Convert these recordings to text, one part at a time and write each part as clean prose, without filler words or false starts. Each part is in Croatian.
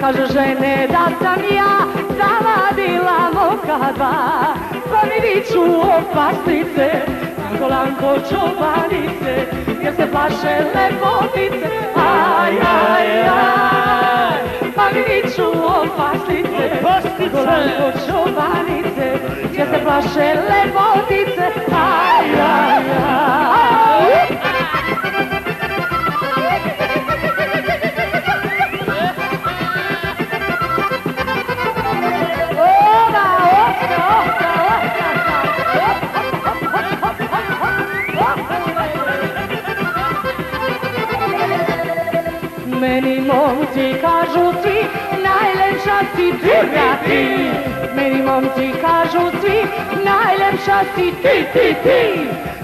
Kažu žene da sam ja zavadila moka dva, pa mi viču opasnice, Lanko čobanice, jer se plaše lepotice, aj, aj, aj. Pa mi viču opasnice, Lanko čobanice, jer se plaše lepotice, aj, aj, aj. Meni momci kažu svi, najlepša si ti. Meni momci kažu svi, najlepša si ti.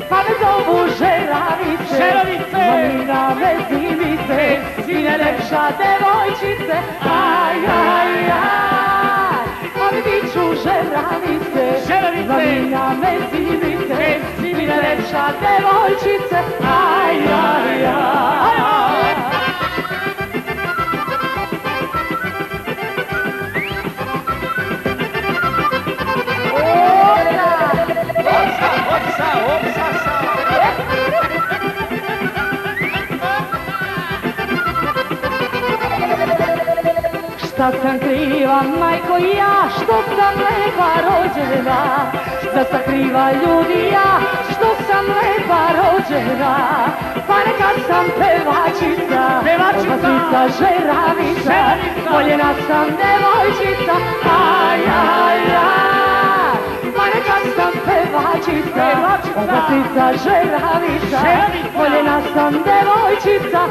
Pa me zovu žeravice, momina me zimice, si najlepša devojčice, aj, aj, aj. Pa mi viču žeravice, momina me zimice, si najlepša devojčice, aj, aj, aj. Šta sam kriva, majko, ja, što sam lepa rođena? Šta sam kriva, ljudi, ja, što sam lepa rođena? Pa neka sam pevačica, opasnica, žeravica, voljena sam devojčica, aj, aj, aj. Pa neka sam pevačica, opasnica, žeravica, voljena sam devojčica,